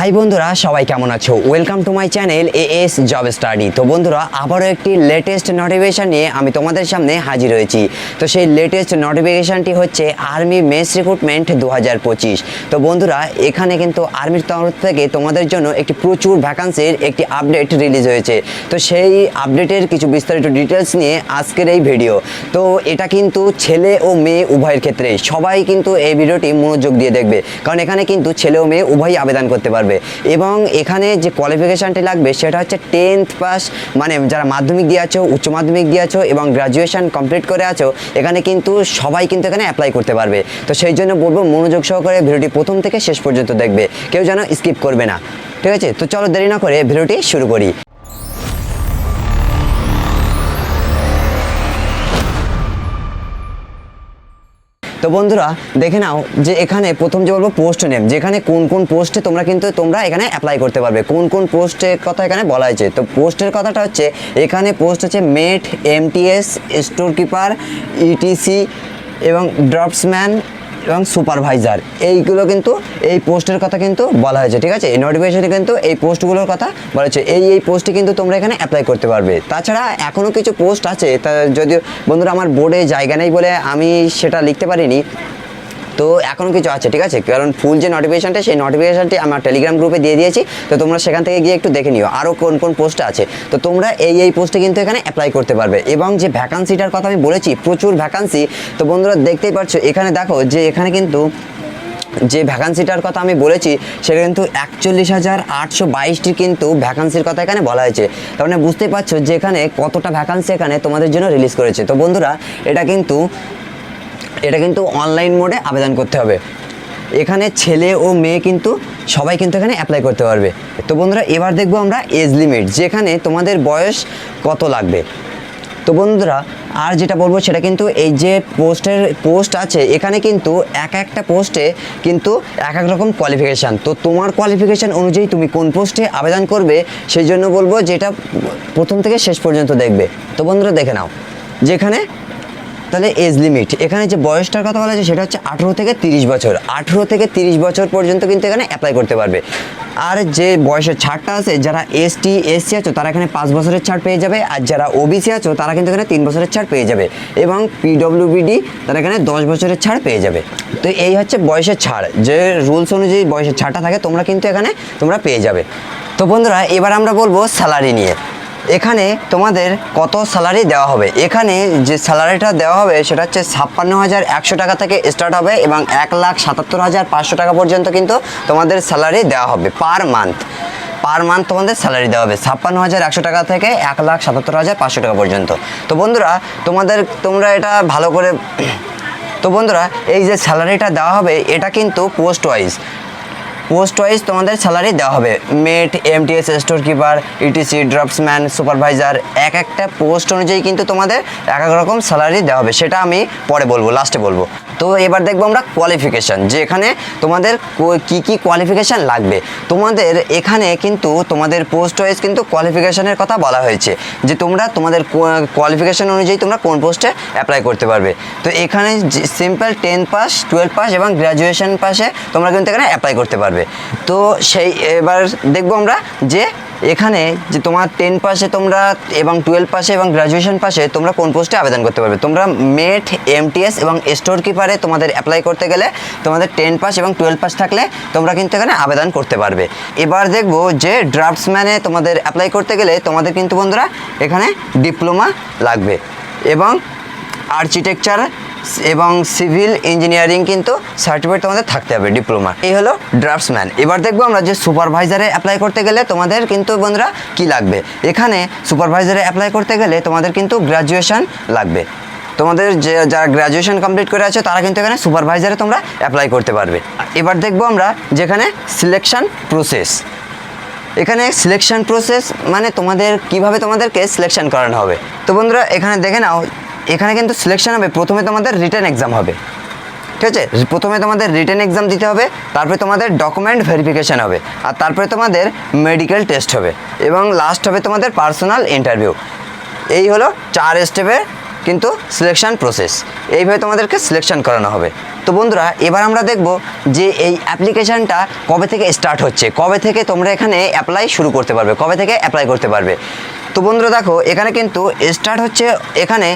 High বন্ধুরা, সবাই কেমন আছো? Welcome to my channel as job study. তো বন্ধুরা, আবারও একটি লেটেস্ট নোটিফিকেশান নিয়ে আমি তোমাদের সামনে হাজির হয়েছি। তো সেই লেটেস্ট নোটিফিকেশানটি হচ্ছে আর্মি মেস রিক্রুটমেন্ট 2025। তো বন্ধুরা, এখানে কিন্তু আর্মির তরফ থেকে তোমাদের জন্য একটি প্রচুর ভ্যাকান্সির একটি আপডেট রিলিজ হয়েছে। তো সেই আপডেটের কিছু বিস্তারিত ডিটেলস নিয়ে আজকের এই ভিডিও। তো এটা কিন্তু ছেলে ও মেয়ে উভয়ের ক্ষেত্রে সবাই কিন্তু এই ভিডিওটি মনোযোগ দিয়ে দেখবে, কারণ এখানে কিন্তু ছেলে ও মেয়ে উভয়ই আবেদন করতে পারবে। এবং এখানে যে কোয়ালিফিকেশানটি লাগবে সেটা হচ্ছে 10th পাস, মানে যারা মাধ্যমিক দিয়ে আছো, উচ্চ মাধ্যমিক দিয়ে আছো এবং গ্রাজুয়েশন কমপ্লিট করে আছো, এখানে কিন্তু সবাই কিন্তু এখানে অ্যাপ্লাই করতে পারবে। তো সেই জন্য বলবো মনোযোগ সহকারে ভিডিওটি প্রথম থেকে শেষ পর্যন্ত দেখবে, কেউ যেন স্কিপ করবে না। ঠিক আছে, তো চলো দেরি না করে ভিডিওটি শুরু করি। তো বন্ধুরা, দেখে নাও যে এখানে প্রথম যে বলবো পোস্ট নেম, যেখানে কোন কোন পোস্টে তোমরা এখানে অ্যাপ্লাই করতে পারবে, কোন কোন পোস্টের কথা এখানে বলা হয়েছে। তো পোস্টের কথাটা হচ্ছে, এখানে পোস্ট হচ্ছে মেট, এমটিএস, স্টোর কিপার, ইটিসি এবং ড্রপসম্যান এবং সুপারভাইজার। এইগুলো কিন্তু এই পোস্টের কথা কিন্তু বলা হয়েছে। ঠিক আছে, এই নোটিফিকেশনে কিন্তু এই পোস্টগুলোর কথা বলা হয়েছে। এই পোস্টে কিন্তু তোমরা এখানে অ্যাপ্লাই করতে পারবে। তাছাড়া এখনও কিছু পোস্ট আছে, তা যদিও বন্ধুরা আমার বোর্ডে জায়গা নেই বলে আমি সেটা লিখতে পারিনি, তো এখনও কিছু আছে। ঠিক আছে, কারণ ফুল যে নোটিফিকেশানটা, সেই নোটিফিকেশানটি আমার টেলিগ্রাম গ্রুপে দিয়ে দিয়েছি। তো তোমরা সেখান থেকে গিয়ে একটু দেখে নিও আরও কোন কোন পোস্টে আছে। তো তোমরা এই পোস্টে কিন্তু এখানে অ্যাপ্লাই করতে পারবে। এবং যে ভ্যাকান্সিটার কথা আমি বলেছি, প্রচুর ভ্যাকান্সি। তো বন্ধুরা দেখতেই পাচ্ছ, এখানে দেখো যে এখানে কিন্তু যে ভ্যাকান্সিটার কথা আমি বলেছি সেটা কিন্তু 41,822টি কিন্তু ভ্যাকান্সির কথা এখানে বলা হয়েছে। তার মানে বুঝতেই পারছো যে এখানে কতটা ভ্যাকান্সি এখানে তোমাদের জন্য রিলিজ করেছে। তো বন্ধুরা, এটা কিন্তু অনলাইন মোডে আবেদন করতে হবে। এখানে ছেলে ও মেয়ে কিন্তু সবাই কিন্তু এখানে অ্যাপ্লাই করতে পারবে। তো বন্ধুরা, এবার দেখবো আমরা এজ লিমিট, যেখানে তোমাদের বয়স কত লাগবে। তো বন্ধুরা, আর যেটা বলবো সেটা কিন্তু এই যে পোস্ট আছে, এখানে কিন্তু একটা পোস্টে কিন্তু এক রকম কোয়ালিফিকেশান। তো তোমার কোয়ালিফিকেশান অনুযায়ী তুমি কোন পোস্টে আবেদন করবে, সেই জন্য বলবো যেটা প্রথম থেকে শেষ পর্যন্ত দেখবে। তো বন্ধুরা দেখে নাও, যেখানে তাহলে এজ লিমিট, এখানে যে বয়সটার কথা বলা হয়েছে সেটা হচ্ছে 18 থেকে 30 বছর। 18 থেকে 30 বছর পর্যন্ত কিন্তু এখানে অ্যাপ্লাই করতে পারবে। আর যে বয়সের ছাড়টা আছে, যারা এসটি এসসি আছো তারা এখানে 5 বছরের ছাড় পেয়ে যাবে, আর যারা ওবিসি আছো তারা কিন্তু এখানে 3 বছরের ছাড় পেয়ে যাবে, এবং পিডব্লিউবিডি তারা এখানে 10 বছরের ছাড় পেয়ে যাবে। তো এই হচ্ছে বয়সের ছাড়, যে রুলস অনুযায়ী বয়সের ছাড়টা থাকে তোমরা কিন্তু এখানে পেয়ে যাবে। তো বন্ধুরা, এবার আমরা বলবো স্যালারি নিয়ে। এখানে তোমাদের কত স্যালারি দেওয়া হবে। এখানে যে স্যালারিটা দেওয়া হবে সেটা হচ্ছে 56,100 টাকা থেকে স্টার্ট হবে এবং 1,77,500 টাকা পর্যন্ত কিন্তু তোমাদের স্যালারি দেওয়া হবে পার মান্থ তোমাদের স্যালারি দেওয়া হবে 56,100 টাকা থেকে 1,77,500 টাকা পর্যন্ত। তো বন্ধুরা, তোমরা এটা ভালো করে তো বন্ধুরা, এই যে স্যালারিটা দেওয়া হবে এটা কিন্তু পোস্ট ওয়াইজ তোমাদের স্যালারি দেওয়া হবে। Mate, MTS, store keeper, ETC, draughtsman, supervisor, একটা পোস্ট অনুযায়ী কিন্তু তোমাদের এক রকম স্যালারি দেওয়া হবে। সেটা আমি পরে বলবো, লাস্টে বলবো। তো এবার দেখবো আমরা কোয়ালিফিকেশান, যে এখানে তোমাদের কি কোয়ালিফিকেশান লাগবে। তোমাদের এখানে কিন্তু তোমাদের পোস্ট ওয়াইজ কিন্তু কোয়ালিফিকেশানের কথা বলা হয়েছে, যে তোমাদের কোয়ালিফিকেশান অনুযায়ী তোমরা কোন পোস্টে অ্যাপ্লাই করতে পারবে। তো এখানে সিম্পল 10 পাস, 12 পাস এবং গ্র্যাজুয়েশন পাসে তোমরা কিন্তু এখানে অ্যাপ্লাই করতে পারবে। তো এবার দেখবো আমরা যে এখানে যে তোমার 10 পাসে তোমরা এবং 12 পাসে এবং গ্র্যাজুয়েশন পাসে তোমরা কোন পোস্টে আবেদন করতে পারবে। তোমরা মেট, এমটিএস এবং স্টোর কিপারে তোমাদের অ্যাপ্লাই করতে গেলে তোমাদের 10 পাস এবং 12 পাস থাকলে তোমরা কিন্তু এখানে আবেদন করতে পারবে। এবার দেখবো যে ড্রাফটসম্যানে তোমাদের অ্যাপ্লাই করতে গেলে তোমাদের কিন্তু বন্ধুরা এখানে ডিপ্লোমা লাগবে, এবং আর্কিটেকচার এবং সিভিল ইঞ্জিনিয়ারিং কিন্তু সার্টিফিকেট তোমাদের থাকতে হবে, ডিপ্লোমা। এই হলো ড্রাফটসম্যান। এবার দেখবো আমরা যে সুপারভাইজারে অ্যাপ্লাই করতে গেলে তোমাদের কিন্তু বন্ধুরা কি লাগবে। এখানে সুপারভাইজারে অ্যাপ্লাই করতে গেলে তোমাদের কিন্তু গ্র্যাজুয়েশন লাগবে। তোমাদের যারা গ্র্যাজুয়েশন কমপ্লিট করে আছে তারা কিন্তু এখানে সুপারভাইজারে তোমরা অ্যাপ্লাই করতে পারবে। এবার দেখবো আমরা যেখানে সিলেকশন প্রসেস। এখানে সিলেকশন প্রসেস মানে তোমাদেরকে সিলেকশন করানো হবে। তো বন্ধুরা, এখানে দেখে নাও, এখানে কিন্তু সিলেকশন হবে, প্রথমে তোমাদের রিটেন এক্সাম হবে। ঠিক আছে, প্রথমে তোমাদের রিটেন এক্সাম দিতে হবে, তারপরে তোমাদের ডকুমেন্ট ভেরিফিকেশান হবে, আর তারপরে তোমাদের মেডিকেল টেস্ট হবে, এবং লাস্ট হবে তোমাদের পার্সোনাল ইন্টারভিউ। এই হলো 4 স্টেপের কিন্তু সিলেকশন প্রসেস। এইভাবে তোমাদেরকে সিলেকশন করানো হবে। তো বন্ধুরা এবার আমরা দেখব যে এই অ্যাপ্লিকেশানটা কবে থেকে স্টার্ট হচ্ছে, কবে থেকে তোমরা এখানে অ্যাপ্লাই শুরু করতে পারবে, কবে থেকে অ্যাপ্লাই করতে পারবে। তো বন্ধুরা দেখো এখানে কিন্তু স্টার্ট হচ্ছে এখানে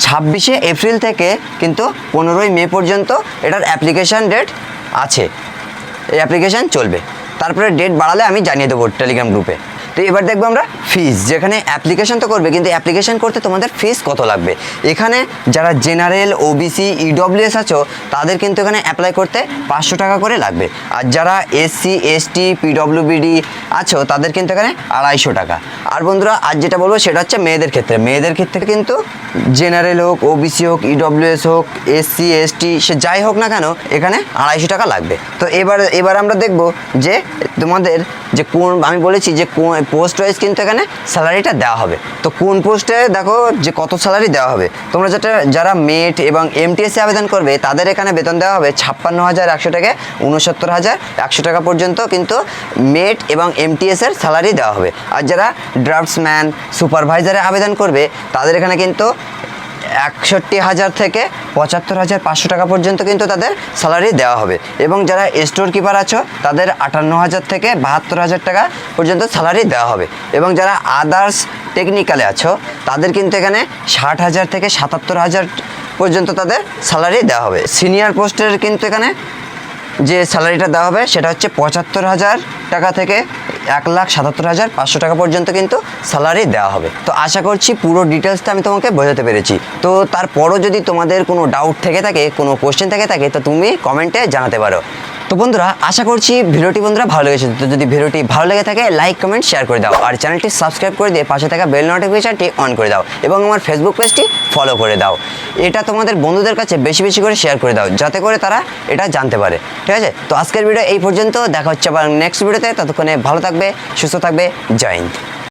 26শে এপ্রিল থেকে কিন্তু 15ই মে পর্যন্ত এটার অ্যাপ্লিকেশান ডেট আছে, এই অ্যাপ্লিকেশান চলবে। তারপরে ডেট বাড়ালে আমি জানিয়ে দেবো টেলিগ্রাম গ্রুপে। তো এবার দেখবো আমরা ফিস, যেখানে অ্যাপ্লিকেশন তো করবে কিন্তু অ্যাপ্লিকেশন করতে তোমাদের ফিস কত লাগবে। এখানে যারা জেনারেল, ওবিসি, ইডব্লিউএস আছো তাদের কিন্তু এখানে অ্যাপ্লাই করতে 500 টাকা করে লাগবে। আর যারা এসসি, এসটি, পিডব্লিউবিডি আছো তাদের কিন্তু এখানে 250 টাকা। আর বন্ধুরা আজ যেটা বলবো সেটা হচ্ছে মেয়েদের ক্ষেত্রে। মেয়েদের ক্ষেত্রে কিন্তু জেনারেল হোক, ওবিসি হোক, ইডব্লিউএস হোক, এসসি, এসটি, সে যাই হোক না কেন এখানে 250 টাকা লাগবে। তো এবার আমরা দেখব যে তোমাদের যে কোন, আমি বলেছি যে কোন পোস্ট ওয়াইজ কিন্তু এখানে স্যালারিটা দেওয়া হবে। তো কোন পোস্টে দেখো যে কত স্যালারি দেওয়া হবে। তোমরা যারা মেট এবং এমটিএসে আবেদন করবে তাদের এখানে বেতন দেওয়া হবে 56,100 থেকে 69,100 টাকা পর্যন্ত কিন্তু মেট এবং এমটিএসের স্যালারি দেওয়া হবে। আর যারা ড্রাফটসম্যান, সুপারভাইজারে আবেদন করবে তাদের এখানে কিন্তু 61,000 থেকে 75,500 টাকা পর্যন্ত কিন্তু তাদের স্যালারি দেওয়া হবে। এবং যারা স্টোর কিপার আছো তাদের 58,000 থেকে 72,000 টাকা পর্যন্ত স্যালারি দেওয়া হবে। এবং যারা আদার্স টেকনিক্যালে আছো তাদের কিন্তু এখানে 60,000 থেকে 77,000 পর্যন্ত তাদের স্যালারি দেওয়া হবে। সিনিয়র পোস্টের কিন্তু এখানে যে স্যালারিটা দেওয়া হবে সেটা হচ্ছে 75,000 টাকা থেকে 1,77,500 টাকা পর্যন্ত কিন্তু স্যালারি দেওয়া হবে। তো আশা করছি পুরো ডিটেলসটা আমি তোমাকে বোঝাতে পেরেছি। তো তারপরও যদি তোমাদের কোনো ডাউট থেকে থাকে, কোনো কোশ্চেন থেকে থাকে তো তুমি কমেন্টে জানাতে পারো। তো বন্ধুরা আশা করছি ভিডিওটি বন্ধুরা ভালো লেগেছে। তো যদি ভিডিওটি ভালো লেগে থাকে লাইক, কমেন্ট, শেয়ার করে দাও। আর চ্যানেলটি সাবস্ক্রাইব করে দিয়ে পাশে থাকা বেল নোটিফিকেশনটি অন করে দাও এবং আমার ফেসবুক পেজটি ফলো করে দাও। এটা তোমাদের বন্ধুদের কাছে বেশি বেশি করে শেয়ার করে দাও যাতে করে তারা এটা জানতে পারে। ঠিক আছে, তো আজকের ভিডিও এই পর্যন্ত, দেখা হচ্ছে আবার নেক্সট ভিডিওতে। ততক্ষণে ভালো থাকবে, সুস্থ থাকবে, জয় হিন্দ।